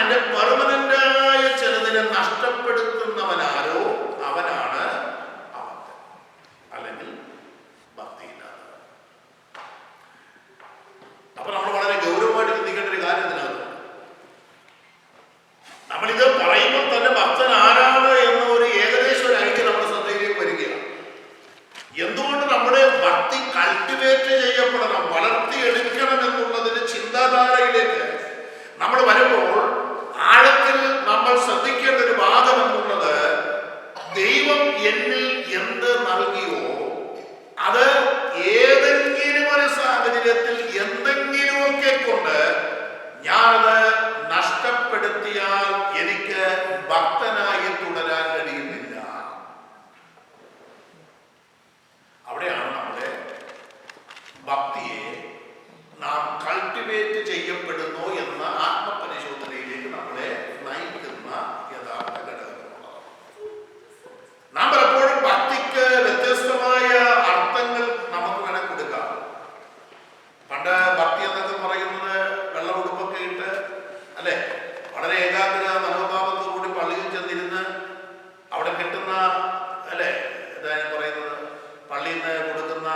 അതിന്റെ പെർമനന്റായ ചിലതിനെ നഷ്ടപ്പെടുത്തുന്നവനാരോ അവനാണ് അഭക്തൻ, അല്ലെങ്കിൽ ഭക്തിയില്ലാത്തവൻ. അപ്പൊ നമ്മൾ വളരെ ഗൗരവമായിട്ട് ചിന്തിക്കേണ്ട ഒരു കാര്യം ഇതിനകത്ത്. നമ്മളിത് പറയുമ്പോൾ തന്നെ ഭക്തൻ ആരാണ് എന്ന ഒരു ഏകദേശം ഒരു ഐഡിയ നമ്മുടെ ശ്രദ്ധയിലേക്ക് വരികയാണ്. എന്തുകൊണ്ട് നമ്മുടെ ഭക്തി കൾട്ടിവേറ്റ് ചെയ്യപ്പെടണം, വളർത്തിയെടുക്കണം എന്നുള്ളതിന് ചിന്താധാരയിലേക്ക് നമ്മൾ വരുമ്പോൾ ആഴത്തിൽ നമ്മൾ ശ്രദ്ധിക്കേണ്ട ഒരു ഭാഗം എന്നുള്ളത്, ദൈവം എന്നിൽ എന്ത് നൽകിയോ അത് ഏതെങ്കിലും ഒരു സാഹചര്യത്തിൽ എന്തെങ്കിലുമൊക്കെ കൊണ്ട് ഞാനത് നഷ്ടപ്പെടുത്തിയാൽ എനിക്ക് ഭക്തനായി തുടരാൻ കഴിയുന്നില്ല. അവിടെയാണ് നമ്മുടെ ഭക്തിയെ നാം കൾട്ടിവേറ്റ് ചെയ്യപ്പെടുന്നു എന്ന ആത്മപരിശോധനയിലേക്ക് നമ്മളെ നയിക്കുന്ന യഥാർത്ഥ ഘടകങ്ങളുള്ളത്. നാം പലപ്പോഴും ഭക്തിക്ക് വ്യത്യസ്തമായ അർത്ഥങ്ങൾ നമുക്ക് വേണം കൊടുക്കാം. പണ്ട് ഭക്തി എന്നൊക്കെ പറയുന്നത് വെള്ള ഉടുപ്പൊക്കെ ഇട്ട് അല്ലെ, വളരെ ഏകാഗ്ര മനോഭാവത്തോടുകൂടി പള്ളിയിൽ ചെന്നിരുന്ന് അവിടെ കിട്ടുന്ന അല്ലെ, ഇതാണ് പറയുന്നത്, പള്ളിയിൽ നിന്ന് കൊടുക്കുന്ന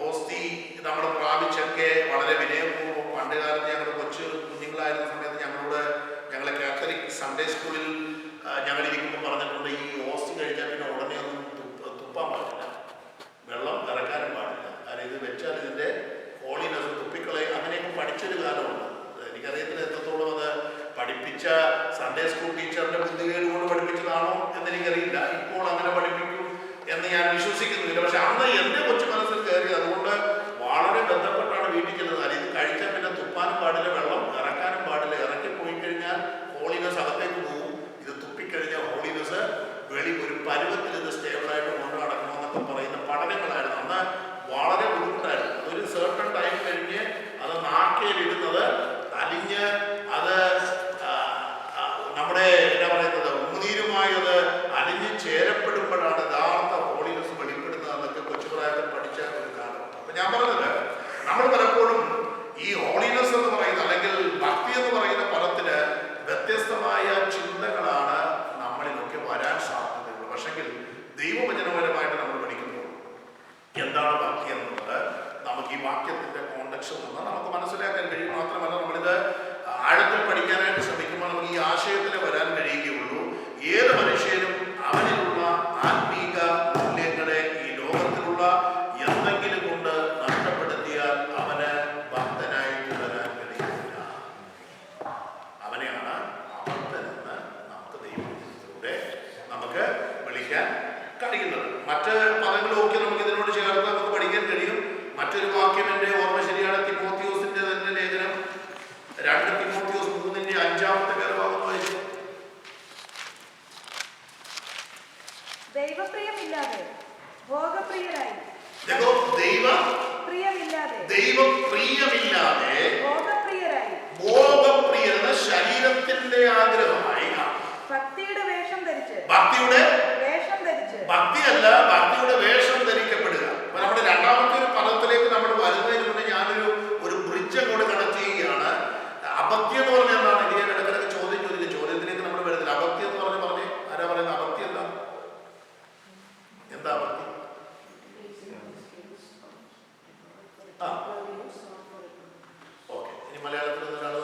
ഓസ്തി നമ്മൾ പ്രാപിച്ചൊക്കെ വളരെ വിനയപൂർവ്വം. പണ്ട് കാലത്ത് ഞങ്ങൾ കൊച്ചു കുഞ്ഞുങ്ങളായിരുന്ന സമയത്ത് ഞങ്ങളെ കാത്തലിക് സൺഡേ സ്കൂളിൽ ഞങ്ങളിരിക്കുമ്പോൾ പറഞ്ഞിട്ടുണ്ട്, ഈ ഓസ്തി കഴിച്ചാൽ പിന്നെ ഉടനെ ഒന്നും തുപ്പാൻ പാടില്ല, വെള്ളം ഇറക്കാനും പാടില്ല, കാരണം ഇത് വെച്ചാൽ ഇതിന്റെ ഹോളിനെസ് തുപ്പിക്കളെ, അങ്ങനെയൊക്കെ പഠിച്ചൊരു കാലമുണ്ട്. എനിക്കറിയത്തില്ല എത്രത്തോളം അത് പഠിപ്പിച്ച സൺഡേ സ്കൂൾ ടീച്ചറിന്റെ ബുദ്ധികേട് കൊണ്ട് പഠിപ്പിച്ചതാണോ എന്നെനിക്കറിയില്ല. ഇപ്പോൾ അങ്ങനെ പഠിപ്പിക്കും എന്ന് ഞാൻ വിശ്വസിക്കുന്നില്ല. പക്ഷെ അന്ന് എന്റെ കൊച്ചു മനസ്സിൽ കയറി, അതുകൊണ്ട് വളരെ ബന്ധപ്പെട്ടാണ് വീട്ടിൽ ചെല്ലുന്നത്. അത് ഇത് കഴിച്ചാൽ പിന്നെ തുപ്പാനും പാടില്ല, വെള്ളം ഇറക്കാനും പാടില്ല, ഇറക്കി പോയി കഴിഞ്ഞാൽ ഹോളിനെസ് അകത്തേക്ക് പോകും, ഇത് തുപ്പിക്കഴിഞ്ഞാൽ ഹോളിനെസ് വെളി ഒരു പരുവത്തിൽ ഇത് സ്റ്റേബിളായിട്ട് കൊണ്ടു നടക്കണമെന്നൊക്കെ പറയുന്ന പഠനങ്ങളായിരുന്നു. അന്ന് വളരെ ബുദ്ധിമുട്ടായിരുന്നു. ഒരു സർട്ടൺ ടൈം കഴിഞ്ഞ് അത് നാക്കയിലിടുന്നത് അലിഞ്ഞ് അത് നമ്മുടെ എന്താ പറയുന്നത് ഉമിനീരുമായി അത് അലിഞ്ഞ് ചേരപ്പെടുമ്പോഴാണ് യഥാർത്ഥ ഹോളിനെസ് വെളിപ്പെടുന്നത് എന്നൊക്കെ കൊച്ചുപ്രായത്തിൽ പഠിച്ച ഒരു കാലം. അപ്പൊ ഞാൻ പറഞ്ഞത്, നമ്മൾ പലപ്പോഴും ഈ ഹോളിനെസ് എന്ന് പറയുന്ന അല്ലെങ്കിൽ ഭക്തി എന്ന് പറയുന്ന പദത്തിന് വ്യത്യസ്തമായ ചിന്തകളാണ് നമ്മളിലൊക്കെ വരാൻ സാധ്യതയുള്ളൂ. പക്ഷെങ്കിൽ ദൈവവചനപരമായിട്ട് നമ്മൾ പഠിക്കുമ്പോൾ എന്താണ് ഭക്തി എന്നുള്ളത് നമുക്ക് ഈ വാക്യത്തിന്റെ കോണ്ടക്സ്റ്റ് നിന്ന് നമുക്ക് മനസ്സിലാക്കാൻ കഴിയും. മാത്രമല്ല, നമ്മളിത് ആഴത്തിൽ പഠിക്കാനായിട്ട് ശ്രമിക്കുമ്പോൾ നമുക്ക് ഈ ആശയത്തിൽ വരാൻ കഴിയുകയുള്ളൂ. ഏത് മനുഷ്യനും അവനിലുള്ള ആത്മീക മൂല്യങ്ങളെ ഈ ലോകത്തിലുള്ള എന്തെങ്കിലും കൊണ്ട് നഷ്ടപ്പെടുത്തിയാൽ അവന് ഭക്തനായി തുടരാൻ കഴിയില്ല. അവനെയാണ് അഭക്തനെന്ന് നമുക്ക് ദൈവത്തിലൂടെ നമുക്ക് വിളിക്കാൻ കഴിയുന്നത്. മറ്റ് പദങ്ങളൊക്കെ നമുക്ക് ഇതിനോട് ചേർത്ത് നമുക്ക് പഠിക്കാൻ കഴിയും. മറ്റൊരു വാക്യം എൻ്റെ ഓർമ്മ ശരിയാണ്, തിമോത്തിയോസിന്റെ തന്നെ ലേഖനം 2 തിമോത്തിയോസ് 3:5 വേദഭാഗം വായിച്ചു. ദൈവപ്രിയമില്ലാതെ ഭോഗപ്രിയരായി, ദൈവപ്രിയമില്ലാതെ ഭോഗപ്രിയരായി, ശരീരത്തിന്റെ ആഗ്രഹമായി ഭക്തിയുടെ വേഷം ധരിച്ച്, ഭക്തിയല്ല ഭക്തിയുടെ വേഷം ധരിക്കപ്പെടുക. അപ്പൊ നമ്മുടെ രണ്ടാമത്തെ ഒരു പദത്തിലേക്ക് നമ്മൾ വരുന്നതിന് മുന്നേ ഞാനൊരു ബ്രിഡ്ജ് അങ്ങോട്ട് കണക്ട് ചെയ്യുകയാണ്. അഭക്തി എന്ന് പറഞ്ഞാൽ എന്താണ്? ഇത് ഞാൻ ഇടയ്ക്കിടയ്ക്ക് ചോദ്യത്തിലേക്ക് നമ്മൾ വരുന്നില്ല. അഭക്തി എന്ന് പറഞ്ഞേ ആരാ പറയുന്നത്? അഭക്തി എന്താ അഭക്തി? ഓക്കെ, ഇനി മലയാളത്തിൽ ഒരാൾ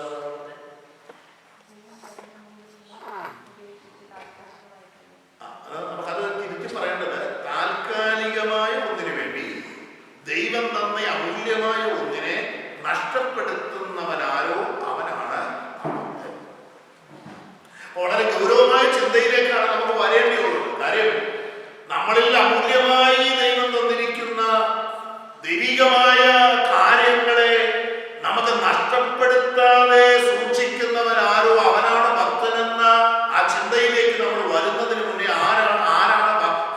നമുക്കത് തിരിച്ചു പറയേണ്ടത്, താൽക്കാലികമായ ഒന്നിനു വേണ്ടി ദൈവം തന്ന അമൂല്യമായ ഒന്നിനെ നഷ്ടപ്പെടുത്തുന്നവനാരോ അവനാണ് അഭക്തൻ. വളരെ ഗൗരവമായ ചിന്തയിലേക്കാണ് നമുക്ക് വരേണ്ടിയുള്ളത്. കാര്യം, നമ്മളിൽ അമൂല്യമായി ദൈവം തന്നിരിക്കുന്ന ദൈവികമായ കാര്യങ്ങളെ നമുക്ക് നഷ്ടപ്പെടുത്താതെ സൂക്ഷിക്കുന്നവനാരോ അവനാണ് ഭക്തനെന്ന ആ ചിന്തയിലേക്ക് നമ്മൾ വരുന്നതിന് മുന്നേ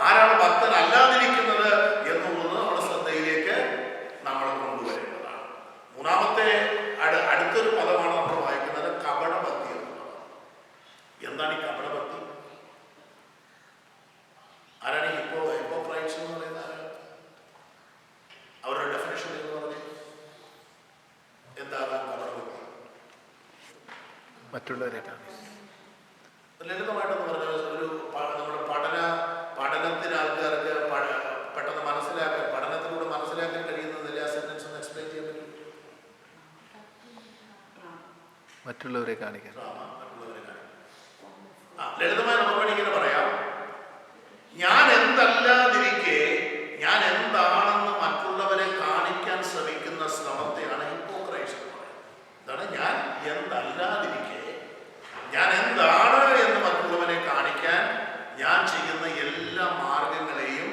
ആരാണ് ഭക്തൻ അല്ലാതിരിക്കുന്നത് എന്നുള്ളത് നമ്മുടെ ശ്രദ്ധയിലേക്ക് നമ്മൾ കൊണ്ടുവരേണ്ടതാണ്. മൂന്നാമത്തെ അടുത്തൊരു പദമാണ് നമ്മൾ വായിക്കുന്നത്, കപടഭക്തി എന്നുള്ളത്. എന്താണ് ഈ കപടഭക്തി? ആരാണ് ഹിപ്പോക്രൈറ്റ്സ് എന്ന് പറയുന്നത്? അവരുടെ ഡെഫിനിഷൻ എന്ന് പറഞ്ഞ് എന്താണ് കപടഭക്തി? മറ്റുള്ളവരെ കാണിക്കുക. ലളിതമായിട്ടെന്ന് പറഞ്ഞാൽ നമ്മുടെ പഠനത്തിന് ആൾക്കാർക്ക് പെട്ടെന്ന് മനസ്സിലാക്കാൻ, പഠനത്തിലൂടെ മനസ്സിലാക്കാൻ കഴിയുന്നതില്ല. ആ സെന്റൻസ് ഒന്ന് എക്സ്പ്ലെയിൻ ചെയ്യാൻ പറ്റും? മറ്റുള്ളവരെ കാണിക്കാൻ. ലളിതമായി നമുക്ക് വേണ്ടി ഇങ്ങനെ പറയാം, ഞാൻ എന്തല്ലാതിരിക്കെ ഞാൻ എന്താണെന്ന് മറ്റുള്ളവരെ കാണിക്കാൻ ശ്രമിക്കുന്ന ശ്രമത്തെയാണ് ഹിപ്പോക്രൈസ് എന്ന് പറയുന്നത്. എന്താണ്? ഞാൻ എന്തല്ലാതിരിക്കെ ഞാൻ എന്താണ് എന്ന് മറ്റുള്ളവരെ കാണിക്കാൻ ഞാൻ ചെയ്യുന്ന എല്ലാ മാർഗങ്ങളെയും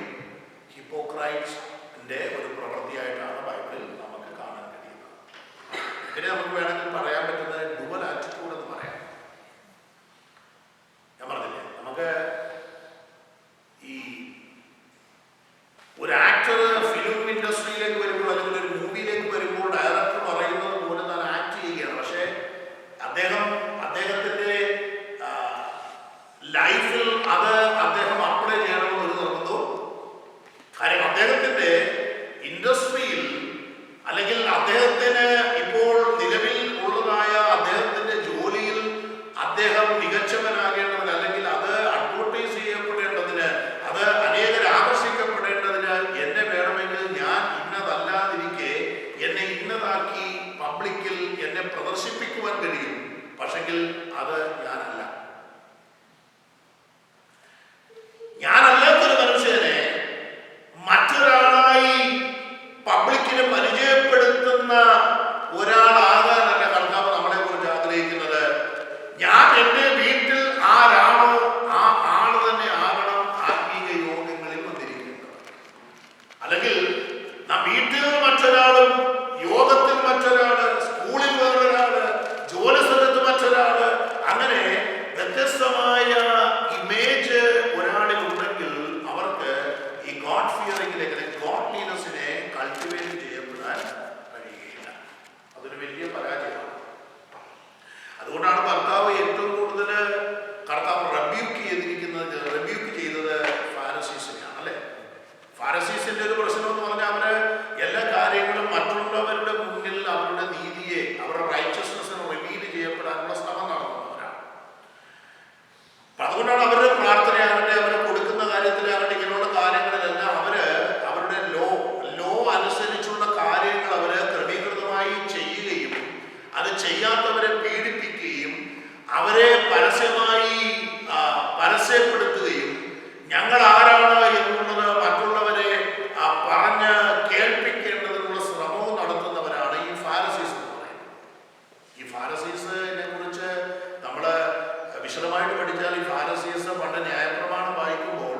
ഹിപ്പോക്രൈറ്റ്സിന്റെ ഒരു പ്രവൃത്തിയായിട്ടാണ് ബൈബിളിൽ നമുക്ക് കാണാൻ കഴിയുന്നത്. ഇതിനെ നമുക്ക് വേണമെങ്കിൽ പറയാൻ പറ്റുന്നത് ഡുവൽ ആറ്റിറ്റ്യൂഡ് എന്ന് പറയാം. ഞാൻ പറഞ്ഞില്ലേ, നമുക്ക് ഈ ഒരു ആക്ടർ ഫിലിം ഇൻഡസ്ട്രിയിലേക്ക് വരുമ്പോൾ അല്ലെങ്കിൽ ഒരു മൂവിയിലേക്ക് വരുമ്പോൾ ഡയറക്ടർ പറയുന്നത് പോലെ താൻ ആക്ട് ചെയ്യുകയാണ്. പക്ഷേ അദ്ദേഹത്തിന്റെ ലൈഫിൽ അത് അദ്ദേഹം അപ്ലൈ ചെയ്യണമെന്ന് ഒരു നിർബന്ധവും. കാര്യം അദ്ദേഹത്തിന്റെ ഇൻഡസ്ട്രിയിൽ അല്ലെങ്കിൽ അദ്ദേഹത്തിന് ഇപ്പോൾ നിലവിൽ ഉള്ളതായ അദ്ദേഹത്തിന്റെ ജോലിയിൽ അദ്ദേഹം മികച്ചവനാകേണ്ടതിന്, അല്ലെങ്കിൽ അത് അഡ്വർടൈസ് ചെയ്യപ്പെടേണ്ടതിന്, അത് അനേകർ ആകർഷിക്കപ്പെടേണ്ടതിന് എന്നെ വേണമെങ്കിൽ ഞാൻ ഇന്നതല്ലാതിരിക്കെ എന്നെ ഇന്നതാക്കി പബ്ലിക്കിൽ എന്നെ പ്രദർശിപ്പിക്കുവാൻ കഴിയും. പക്ഷെങ്കിൽ അത് ഞാനല്ലാത്തൊരു മനുഷ്യനെ മറ്റൊരാളായി പബ്ലിക്കിന് പരിചയപ്പെടുത്തുന്ന ഒരാളാകാനല്ല കർത്താവ് നമ്മളെ കുറിച്ച് ആഗ്രഹിക്കുന്നത്. ഞാൻ എൻ്റെ വീട്ടിൽ ആരാണോ ആ ആള് തന്നെ ആകണം ആത്മീയ യോഗങ്ങളിൽ വന്നിരിക്കുന്നത്. അല്ലെങ്കിൽ വീട്ടിൽ മറ്റൊരാളും, യോഗത്തിൽ മറ്റൊരാള്, സ്കൂളിൽ വേറൊരാള്, ജോലി സ്ഥലത്ത് മറ്റൊരാള്, അങ്ങനെ വ്യത്യസ്തമായ ഇമേജ് ഒരാളിൽ ഉണ്ടെങ്കിൽ അവർക്ക് ഈ ഗോഡ് ഫിയറിംഗിലേക്ക്, ഗോഡ്ലിനെസ്സിനെ കൾട്ടിവേറ്റ് ചെയ്യപ്പെടാൻ കഴിയുകയില്ല. അതൊരു വലിയ പരാജയമാണ്. അതുകൊണ്ടാണ് കർത്താവ് ഏറ്റവും കൂടുതൽ റെബ്യൂക്ക് ചെയ്തത് ഫാരസീസിനെയാണ്. അല്ലെ? ഫാരസീസിന്റെ ഒരു പ്രശ്നം എന്ന് പറഞ്ഞാൽ അവര് എല്ലാ കാര്യങ്ങളും മറ്റുള്ളവരുടെ മുന്നിൽ അവരുടെ നീതിയെ, അവരുടെ റൈച്ചസ്നെസ്സിനെ റിവീൽ ചെയ്യപ്പെടാനുള്ള ശ്രമം നടത്തുന്നവരാണ്. അതുകൊണ്ടാണ് അവരുടെ പ്രാർത്ഥനയാകട്ടെ, അവരെ കൊടുക്കുന്ന കാര്യത്തിലാകട്ടെ, ഇങ്ങനെയുള്ള കാര്യങ്ങളിലെല്ലാം അവരുടെ ലോ അനുസരിച്ചുള്ള കാര്യങ്ങൾ അവര് ക്രമീകൃതമായി ചെയ്യുകയും അത് ചെയ്യാത്തവരെ പീഡിപ്പിക്കുകയും അവരെ പരസ്യപ്പെടുത്തുകയും ഞങ്ങൾ ആരാണ് എന്നുള്ളത് മറ്റുള്ളവരെ പറഞ്ഞ് കേൾപ്പിക്കേണ്ടതിനുള്ള ശ്രമവും നടത്തുന്നവരാണ് ഈ ഫാരസീസ് എന്ന് പറയുന്നത്. ഈ ഫാരസീസിനെ കുറിച്ച് നമ്മൾ വിശദമായിട്ട് പഠിച്ചാൽ, ഈ ഫാരസീസ് പണ്ട് ന്യായപ്രമാണം വായിക്കുമ്പോൾ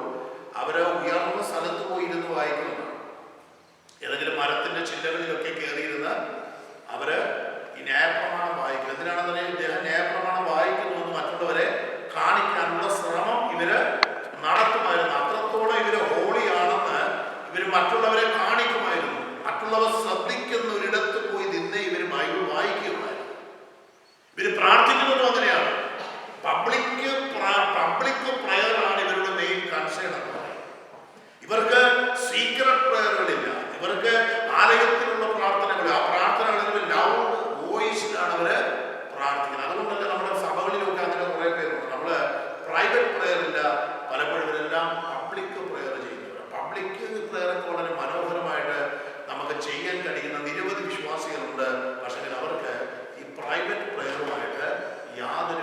അവര് ഉയർന്ന സ്ഥലത്ത് പോയിരുന്ന് വായിക്കുന്നതാണ്. ഏതെങ്കിലും മരത്തിന്റെ ചില്ലകളിലൊക്കെ കയറിയിരുന്ന് അവര് ഈ ന്യായപ്രമാണം വായിക്കും. എന്തിനാണെന്ന് ഇദ്ദേഹം ന്യായപ്രമാണം വായിക്കുന്നുവെന്ന് മറ്റുള്ളവരെ കാണിക്കാനുള്ള ശ്രമം ഇവര് നടത്തുമായിരുന്നു. അത്രത്തോളം ഇവര് ഹോളിയാണെന്ന് ഇവര് മറ്റുള്ളവരെ കാണിക്കുമായിരുന്നു. മറ്റുള്ളവർ ശ്രദ്ധിക്കുന്ന ഒരിടത്ത് പോയി നിന്ന് ഇവര് ബൈബിൾ വായിക്കുകയുമായിരുന്നു. ഇവര് പ്രാർത്ഥിക്കുന്നതും അങ്ങനെയാണ്. പബ്ലിക് പ്രയറാണ് ഇവരുടെ മെയിൻ കൺസേൺ എന്ന് പറയുന്നത്. ഇവർക്ക് സീക്രട്ട് പ്രയറുകളില്ല. ഇവർക്ക് ആലയത്തിലുള്ള പ്രാർത്ഥനകൾ, ആ പ്രാർത്ഥനകളിൽ ലൗഡ് വോയിസിലാണ് അവര് പ്രാർത്ഥിക്കുന്നത്. അതുകൊണ്ടല്ല നമ്മുടെ സഭകളിലൊക്കെ അങ്ങനെ കുറെ പേരുണ്ട്. നമ്മള് പ്രൈവറ്റ് പ്രയർ ഇല്ല, പലപ്പോഴും ഇവരെല്ലാം പബ്ലിക് പ്രയർ ചെയ്യുന്നവർ. പബ്ലിക് പ്രയറൊക്കെ വളരെ മനോഹരമായിട്ട് നമുക്ക് ചെയ്യാൻ കഴിയുന്ന നിരവധി വിശ്വാസികളുണ്ട്. പക്ഷേ അവർക്ക് ഈ പ്രൈവറ്റ് പ്രയറുമായിട്ട് യാതൊരു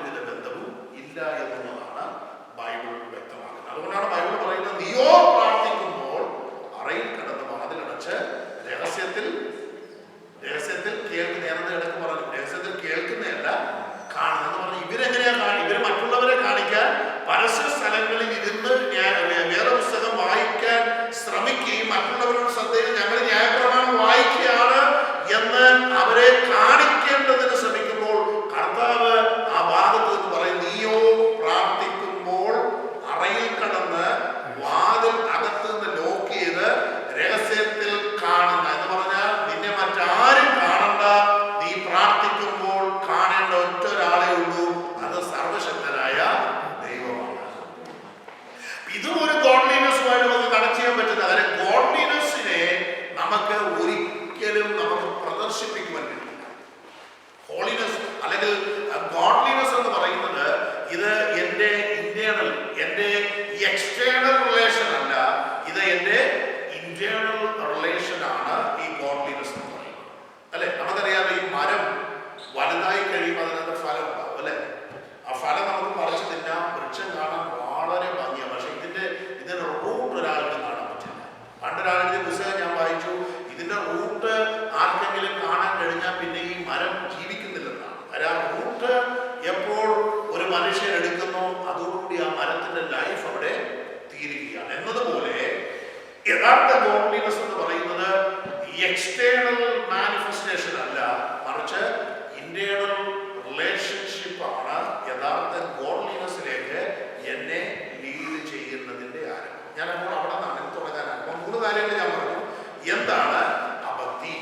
ആർക്കെങ്കിലും കാണാൻ കഴിഞ്ഞാൽ പിന്നെ ഈ മരം ജീവിക്കുന്നില്ലെന്നാണ്. ആ റൂട്ട് എപ്പോൾ ഒരു മനുഷ്യൻ എടുക്കുന്നു അതോടുകൂടി ആ മരത്തിന്റെ ലൈഫ് അവിടെ തീരുകയാണ്. എന്നതുപോലെ യഥാർത്ഥ ഗോഡ്ലിനെസ് എന്ന് പറയുന്നത് എക്സ്റ്റേണൽ മാനിഫെസ്റ്റേഷൻ അല്ല, മറിച്ച് ഇന്റേണൽ റിലേഷൻഷിപ്പ് ആണ് യഥാർത്ഥ ഗോഡ്ലിനെസ്സിലേക്ക് എന്നെ ലീഡ് ചെയ്യുന്നതിന്റെ ആരംഭം. ഞാൻ അപ്പോൾ അവിടെ നിന്നാണ് തുടങ്ങാനാണ്. അപ്പോൾ 3 കാര്യങ്ങൾ ഞാൻ പറഞ്ഞു. എന്താണ് അഭക്തി,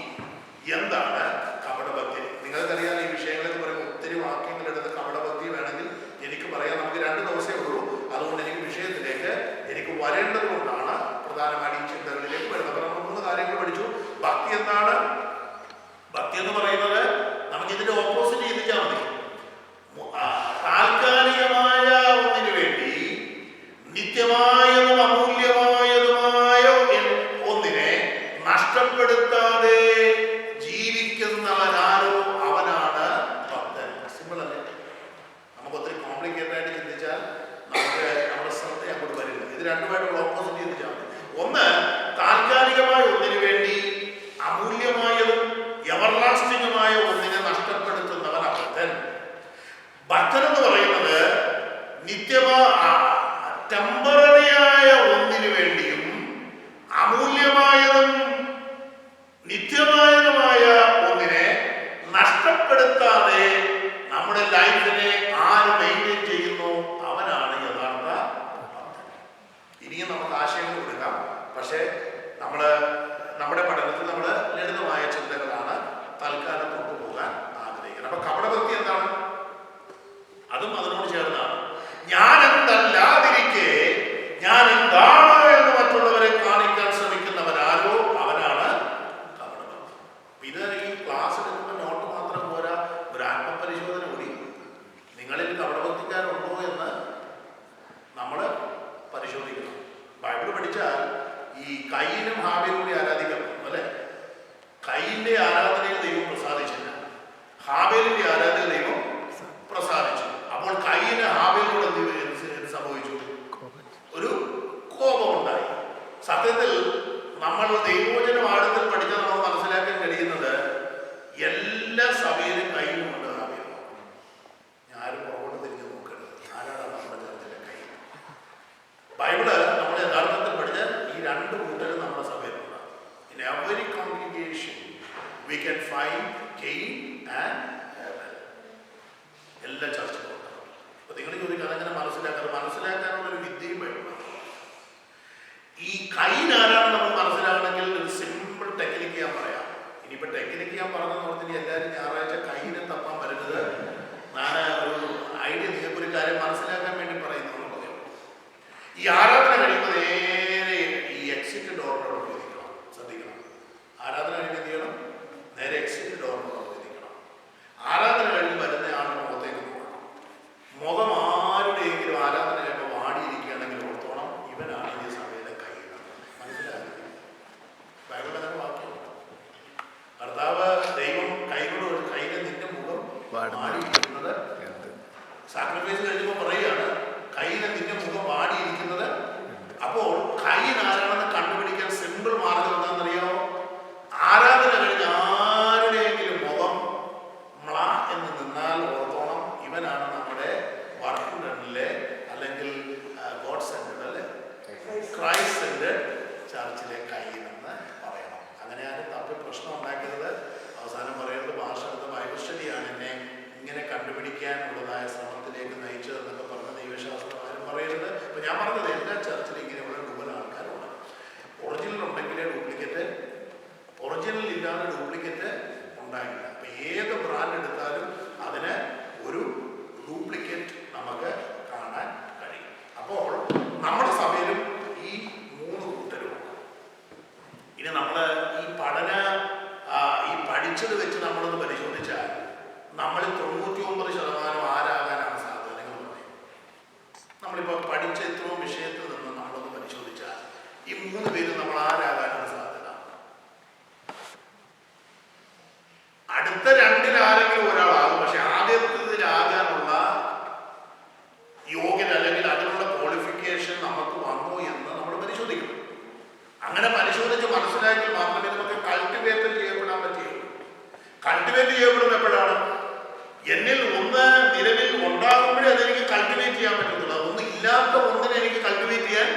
എന്താണ് കപടഭക്തി? നിങ്ങൾക്കറിയാം ഈ വിഷയങ്ങളൊക്കെ പറയുമ്പോൾ ഒത്തിരി വാക്യങ്ങളെടുത്ത് കപടഭക്തി വേണമെങ്കിൽ എനിക്ക് പറയാം. നമുക്ക് 2 ദിവസമേ ഉള്ളൂ. അതുകൊണ്ട് എനിക്ക് വിഷയത്തിലേക്ക് എനിക്ക് വരേണ്ടത് കൊണ്ടാണ് പ്രധാനമായും ഈ ചിന്തകളിലേക്ക് വരുന്നത്. അപ്പോൾ നമ്മൾ 3 കാര്യങ്ങൾ പഠിച്ചു. ഭക്തി എന്താണ്? ഭക്തി എന്ന് പറയുന്നത് നമുക്ക് ഇതിന്റെ ഓപ്പോസിറ്റ് ചിന്തിച്ചാൽ മതി. താൽക്കാലികമായ ഒന്നിനു വേണ്ടി നിത്യമായതും അമൂല്യമായതുമായ ഒന്നിനെ നഷ്ടപ്പെടുത്താതെ ജീവിക്കുന്നവനാരോ അവനാണ് ഭക്തൻ. സിമ്പിൾ അല്ലേ? നമുക്ക് ഒത്തിരി കോംപ്ലിക്കേറ്റഡ് ആയിട്ട് ചിന്തിച്ചാൽ നമുക്ക് നമ്മുടെ ശ്രദ്ധ അങ്ങോട്ട് വരില്ല. ഇത് രണ്ടുമായിട്ടുള്ള ഓപ്പോസിറ്റ് ചിന്തിച്ചാൽ മതി. ഒന്ന്, താൽക്കാലികമായ ഒന്നിനു വേണ്ടി അമൂല്യമായതും എവർലാസ്റ്റിംഗുമായ ഒന്നിനെ നഷ്ടപ്പെടുത്തുന്നവൻ ഭക്തൻ. ഭക്തൻ എന്ന് പറയുന്നത് ടെമ്പററിയായ ഒന്നിനു വേണ്ടിയും അമൂല്യമായതും നിത്യമായതുമായ ഒന്നിനെ നഷ്ടപ്പെടുത്താതെ നമ്മുടെ ലൈഫിനെ ആര് മെയിൻറ്റെയിൻ ചെയ്യുന്നു അവനാണ് യഥാർത്ഥ ഭക്തൻ. ഇനിയും നമുക്ക് ആശയങ്ങൾ കൊടുക്കാം. പക്ഷേ നമ്മുടെ പഠനത്തിൽ നമ്മൾ ലളിതമായ ചിന്തകളാണ് തൽക്കാലം കൊണ്ടുപോകാൻ ആഗ്രഹിക്കുന്നത്. അപ്പൊ കപടഭക്തി എന്താണ്? അതും അതിനോട് ചേർന്നാണ്. ഞാൻ എന്തല്ലാതിരിക്കെ ഞാൻ എന്താണ് എന്ന് മറ്റുള്ളവരെ കാണിക്കാൻ ശ്രമിക്കുന്നവനാരോ അവനാണ് കപടഭക്തി. ഇത് ഈ ക്ലാസ് എടുക്കുമ്പോൾ നോട്ട് മാത്രം പോരാ, ഒരു ആത്മപരിശോധന കൂടി. നിങ്ങളിൽ കപടഭക്തിക്കാരുണ്ടോ എന്ന് നമ്മൾ പരിശോധിക്കണം. ബൈബിൾ പഠിച്ചാൽ ഈ കയ്യിനും ഹാബേലും കൂടി ആരാധിക്കണം അല്ലെ? കയ്യിന്റെ ആരാധനയിൽ ദൈവം പ്രസാദിച്ചില്ല, ഹാബേലിന്റെ ആരാധന ദൈവം പ്രസാദിച്ചു. അപ്പോൾ കയ്യിന് ഹാബേലിനോട് എന്ത് സംഭവിച്ചു? ഒരു കോപമുണ്ടായി. സത്യത്തിൽ നമ്മൾ ദൈവവചനം ആഴത്തിൽ പഠിച്ചാൽ നമുക്ക് മനസ്സിലാക്കാൻ കഴിയുന്നത് എല്ലാ സഭയിലും കയ്യിലുമുണ്ട് ഹാബേൽ. ഞാനും പുറകോട്ട് തിരിഞ്ഞ് നോക്കരുത്. ആരാണ് നമ്മുടെ ചർച്ചിലെ കൈ? ബൈബിള് നമ്മൾ യഥാർത്ഥത്തിൽ പഠിച്ച ഈ 2 കൂട്ടരും നമ്മുടെ സഭയിലുണ്ട്. In every congregation we can find Cain and Abel. എല്ലാ ചർച്ചകളും. അപ്പൊ നിങ്ങൾ ചോദിക്കുക അതെങ്ങനെ മനസ്സിലാക്കാനുള്ള ഒരു വിദ്യയും വേണം. ഈ കൈൻ ആരാണെന്ന് നമുക്ക് മനസ്സിലാക്കണമെങ്കിൽ ഒരു സിമ്പിൾ ടെക്നിക്ക് ഞാൻ പറയാം. ഇനിയിപ്പോ ടെക്നിക്ക് ഞാൻ പറഞ്ഞെന്ന് എല്ലാവരും ഞായറാഴ്ച കൈനെ തപ്പാൻ വരുന്നത് ഞാൻ ഒരു ഐഡിയ നിങ്ങൾക്കൊരു കാര്യം മനസ്സിലാക്കാൻ വേണ്ടി പറയുന്നു. ഈ ആരാധന കഴിയുമ്പോൾ നേരെ ഈ എക്സിറ്റ് ഡോറിനോട് ചോദിക്കണം. ശ്രദ്ധിക്കണം. ആരാധന കഴിയുമ്പോൾ എന്ത് ചെയ്യണം? നേരെ എക്സിറ്റ് ഡോറിനോട് ചോദിക്കണം. ആരാധന കഴിഞ്ഞ് വരുന്ന ആളുടെ മുഖത്തേക്ക് നോക്കണം. മുഖം ആരുടെയെങ്കിലും ആരാധന കഴിയുമ്പോൾ വാടിയിരിക്കുകയാണെങ്കിൽ ഓർത്തോണം ഇവനാണ് ഈ സഭയിലെ കൈ. മനസ്സിലാക്കി? ബൈബിളിൽ അങ്ങനെ വാക്യം കർത്താവ് ദൈവം കൈകൊണ്ട് കൈയിലെ നിന്റെ മുഖം വാടിയിരിക്കുന്നത് സാക്രിഫൈസ് കഴിഞ്ഞപ്പോൾ പറയുകയാണ് കൈയിലെ നിന്റെ മുഖം വാടിയിരിക്കുന്നത്. അപ്പോൾ കൈ ആരാണെന്ന് കണ്ടുപിടിക്കാൻ സിമ്പിൾ മാർഗം എന്താണെന്നറിയാമോ? ആരാധന കഴിഞ്ഞ് ആരുടെയെങ്കിലും മുഖം മ്ല എന്ന് നിന്നാൽ ഓർത്തോണം ഇവനാണ് നമ്മുടെ വർക്കിംഗ് റണ്ണിലെ അല്ലെങ്കിൽ ഗോഡ് സെന്റഡ് അല്ലെ ക്രൈസ്റ്റ് സെന്റഡ് ചർച്ചിലെ കൈ എന്ന് പറയണം. അങ്ങനെ ആരും തപ്പി പ്രശ്നം ഉണ്ടാക്കരുത്. അവസാനം പറയുന്നത് ഭാഷ ബൈബിൾ സ്റ്റഡിയാണ് എന്നെ ഇങ്ങനെ കണ്ടുപിടിക്കാനുള്ളതായ ശ്രമത്തിലേക്ക് നയിച്ചതെന്നൊക്കെ പറഞ്ഞ ദൈവശാസ്ത്രം ആരും പറയരുത്. ഇപ്പൊ ഞാൻ പറഞ്ഞത് എല്ലാ ചർച്ചിലും ഇങ്ങനെയുള്ള ഡുബൽ ആൾക്കാരുണ്ട്. ഒറിജിനൽ ഉണ്ടെങ്കിലേ ഡ്യൂപ്ലിക്കേറ്റ്, ഒറിജിനൽ ഇല്ലാതെ ഡ്യൂപ്ലിക്കേറ്റ് ഉണ്ടാകില്ല. അപ്പൊ ഏത് ബ്രാൻഡ് എടുത്താലും അതിന് ഒരു ഡ്യൂപ്ലിക്കേറ്റ് നമുക്ക് കാണാൻ കഴിയും. അപ്പോൾ നമ്മുടെ സഭയിലും ഈ 3 കൂട്ടരുമാണ്. ഇനി നമ്മൾ ഈ പഠിച്ചത് വെച്ച് നമ്മളൊന്ന് പരിശോധിച്ചാൽ നമ്മളിൽ 99% ആരാകാനാണ് സാധ്യത. നിങ്ങൾ പറയും. നമ്മളിപ്പോൾ പഠിച്ച ഇത്രയും വിഷയത്തിൽ നിന്ന് നമ്മളൊന്ന് പരിശോധിച്ചാൽ ഈ 3 പേരും നമ്മൾ ആരാകാനാണ് സാധ്യത? അടുത്ത 2-ൽ ആരെങ്കിലും ഒരാളാകും. പക്ഷെ ആദ്യത്തിലാകാനുള്ള യോഗ്യത അല്ലെങ്കിൽ അതിനുള്ള ക്വാളിഫിക്കേഷൻ നമുക്ക് വന്നോ എന്ന് നമ്മൾ പരിശോധിക്കണം. അങ്ങനെ പരിശോധിച്ച് മനസ്സിലാക്കി മാത്രമേ നമുക്ക് കൾട്ടിവേറ്റ് ചെയ്യപ്പെടാൻ പറ്റുള്ളൂ. കൾട്ടിവേറ്റ് ചെയ്യപ്പെടുന്നത് എപ്പോഴാണ്? എന്നിൽ ഒന്ന് നിലവിൽ ഉണ്ടാകുമ്പോഴേ അതെനിക്ക് കൾട്ടിവേറ്റ് ചെയ്യാൻ പറ്റത്തുള്ളൂ. ഒന്ന് ഇല്ലാത്ത ഒന്നിനെ എനിക്ക് കൾട്ടിവേറ്റ് ചെയ്യാൻ.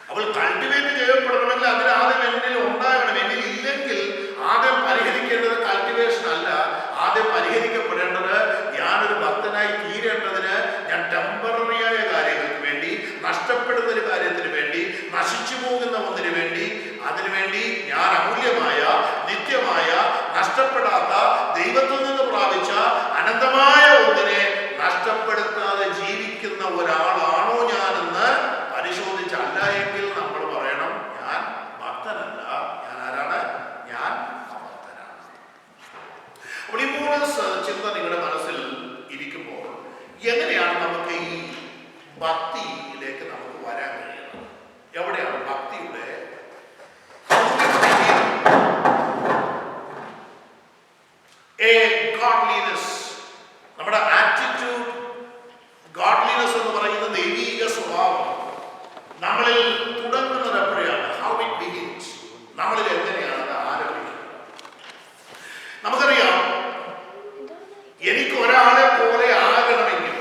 അപ്പോൾ കൾട്ടിവേറ്റ് ചെയ്യപ്പെടണമെങ്കിൽ അതിന് ആദ്യം എന്നിൽ ഉണ്ടാകണം. എന്നിൽ ഇല്ലെങ്കിൽ ആദ്യം പരിഹരിക്കേണ്ടത് കൾട്ടിവേഷൻ അല്ല. ആദ്യം പരിഹരിക്കപ്പെടേണ്ടത് ഞാനൊരു ഭക്തനായി തീരേണ്ടതിന് ഞാൻ ടെമ്പററിയായ കാര്യങ്ങൾക്ക് വേണ്ടി, നഷ്ടപ്പെടുന്ന ഒരു കാര്യത്തിന് വേണ്ടി, നശിച്ചു പോകുന്ന ഒന്നിനു വേണ്ടി, അതിനുവേണ്ടി ഞാൻ അമൂല്യമായ, നിത്യമായ, നഷ്ടപ്പെടാത്ത, ദൈവത്തിൽ നിന്ന് പ്രാപിച്ച അനന്തമായ ഒന്നിനെ നഷ്ടപ്പെടുത്താതെ ജീവിക്കുന്ന ഒരാളാണോ ഞാനെന്ന് പരിശോധിച്ചല്ല എങ്കിൽ നമ്മൾ പറയണം ഞാൻ ഭക്തനല്ല. ഞാൻ ആരാണ്? ഞാൻ അഭക്തനാണ്. അപ്പോൾ ഈ മൂന്ന് ചിന്ത നിങ്ങളുടെ മനസ്സിൽ ഇരിക്കുമ്പോൾ എങ്ങനെയാണ് നമുക്ക് ഈ ഭക്തിയിലേക്ക് നമുക്ക് വരാൻ കഴിയുന്നത്? എവിടെയാണ് ഭക്തിയുടെ ഗോഡ്ലിനെസ്, നമ്മുടെ ആറ്റിറ്റ്യൂഡ്? ഗോഡ്ലിനെസ് എന്ന് പറയുന്ന ദൈവീക സ്വഭാവം നമ്മളിൽ തുടങ്ങുന്നത് എപ്പോഴാണ്? How it begins? നമ്മളിൽ എങ്ങനെയാണ് അത് ആരംഭിക്കുന്നത്? നമുക്കറിയാം, എനിക്ക് ഒരാളെ പോലെ ആകണമെങ്കിൽ,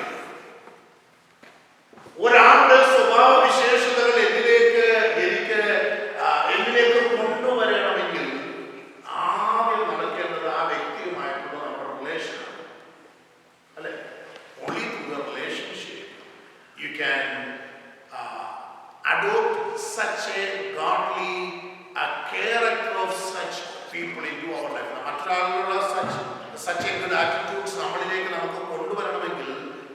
ഒരാളുടെ സ്വഭാവ വിശേഷതകൾ എന്നിലേക്ക് കൊണ്ടുവരണമെങ്കിൽ ആദ്യം നടക്കേണ്ടത് ആ വ്യക്തിയുമായിട്ടുള്ള നമ്മുടെ റിലേഷനാണ്, അല്ലെ? Only through A relationship you can adopt such a godly character of such people into our life. മറ്റൊരാളുള്ള such a good attitudes നമ്മളിലേക്ക് നമുക്ക് കൊണ്ടുവരണമെങ്കിൽ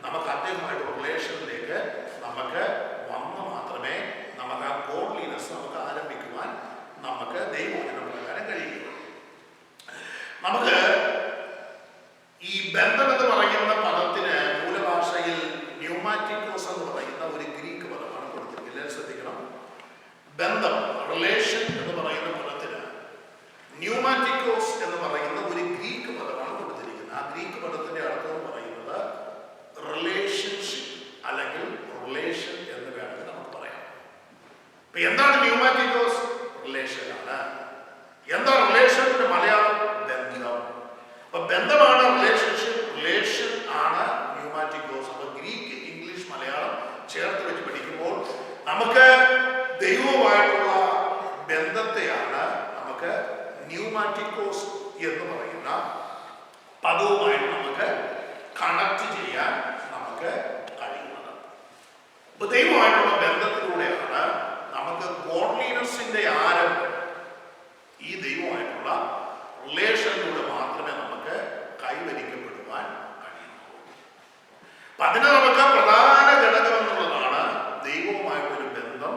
നമുക്ക് അദ്ദേഹമായിട്ട് റിലേഷനിലേക്ക് നമുക്ക് വന്ന് മാത്രമേ നമുക്ക് ആ ഗോഡ്ലിനെസ് നമുക്ക് ആരംഭിക്കുവാൻ നമുക്ക് ദൈവവചന പ്രകാരം കഴിയുള്ളൂ. നമുക്ക് ഈ ബന്ധം എന്ന് പറയുന്ന പദത്തിന് മൂലഭാഷയിൽ ന്യൂമാറ്റിക്കോസ് എന്ന് പറയുന്ന ഒരു ഗ്രീക്ക് പദമാണ് കൊടുത്തിരിക്കുന്നത്. ശ്രദ്ധിക്കണം, ബന്ധം, റിലേഷൻ എന്ന് പറയുന്ന പദത്തിന് ന്യൂമാറ്റിക്കോസ് എന്ന് പറയുന്ന ഒരു ഗ്രീക്ക് പദമാണ് കൊടുത്തിരിക്കുന്നത്. ആ ഗ്രീക്ക് പദത്തിന്റെ അർത്ഥം എന്ന് പറയുന്നത് റിലേഷൻഷിപ്പ് അല്ലെങ്കിൽ റിലേഷൻ എന്ന് വേണമെങ്കിൽ നമുക്ക് പറയാം. ഇപ്പൊ എന്താണ് ന്യൂമാറ്റിക്കോസ്? റിലേഷൻ ആണ്. എന്താ റിലേഷന്റെ മലയാളം? ബന്ധം. അപ്പൊ ബന്ധമാണ് റിലേഷൻഷിപ്പ്, റിലേഷൻ ആണ് ന്യൂമാറ്റിക്കോസ്. അപ്പൊ ഗ്രീക്ക്, ഇംഗ്ലീഷ്, മലയാളം ചേർത്ത് വെച്ച് പഠിക്കുമ്പോൾ നമുക്ക് ദൈവവുമായിട്ടുള്ള ബന്ധത്തെയാണ് നമുക്ക് ന്യൂമാറ്റിക്കോസ് എന്ന് പറയുന്ന പദവുമായിട്ട് നമുക്ക് കണക്ട് ചെയ്യാൻ നമുക്ക് കഴിയുന്നത്. അപ്പൊ ദൈവമായിട്ടുള്ള ബന്ധത്തിലൂടെയാണ് നമുക്ക് ഗോഡ്ലിനെസ്സിന്റെ ആരംഭം. ഈ ദൈവമായിട്ടുള്ള റിലേഷനിലൂടെ മാത്രമേ നമുക്ക് കൈവരിക്കപ്പെടുവാൻ കഴിയുള്ളൂ. അപ്പൊ അതിന് നമുക്ക് പ്രധാന ഘടകം എന്നുള്ളതാണ് ദൈവവുമായിട്ടൊരു ബന്ധം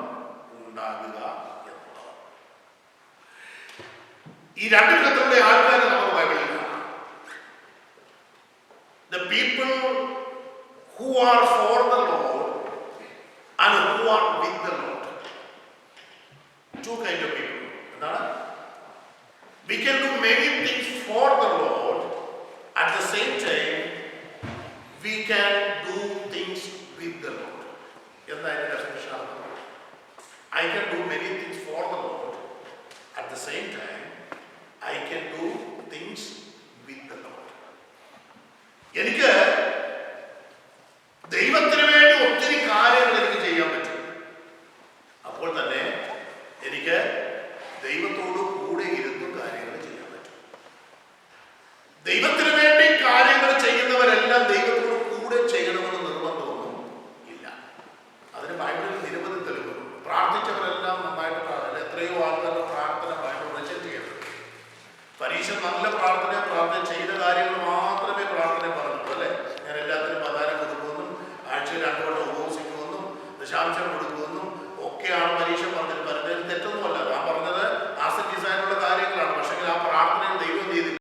ഉണ്ടാകുക എന്നുള്ളത്. ഈ രണ്ട് വിധത്തിലുള്ള ആൾക്കാരെ നമുക്ക് ബൈബിളിൽ കാണാം. The people who are for the Lord and who are with the Lord. Two kind of people. എന്താണ്? We can do many things for the Lord, at the same time we can do things with the Lord. എന്താണ് definition? I can do many things for the Lord, at the same time I can do things with the Lord. എനിക്ക് ദൈവത്തിന് വേണ്ടി ഒത്തിരി കാര്യങ്ങൾ എനിക്ക് ചെയ്യാൻ പറ്റും. അപ്പോൾ തന്നെ എനിക്ക് ദൈവത്തോട് കൂടെ ഇരുന്നും കാര്യങ്ങൾ ചെയ്യാൻ പറ്റും. ദൈവത്തിന് വേണ്ടി കാര്യങ്ങൾ ചെയ്യുന്നവരെല്ലാം ദൈവത്തോട് കൂടെ ചെയ്യണമെന്ന് നിർബന്ധമൊന്നും ഇല്ല. അതിന് ബൈബിളിൽ നിരവധി തെളിവുകൾ. പ്രാർത്ഥിച്ചവരെല്ലാം നന്നായിട്ട് എത്രയോ ആൾക്കാരുടെ പ്രാർത്ഥന ബൈബിൾ റിജക്റ്റ് ചെയ്യപ്പെട്ടു. പരീക്ഷ നല്ല പ്രാർത്ഥന ചെയ്ത കാര്യങ്ങൾ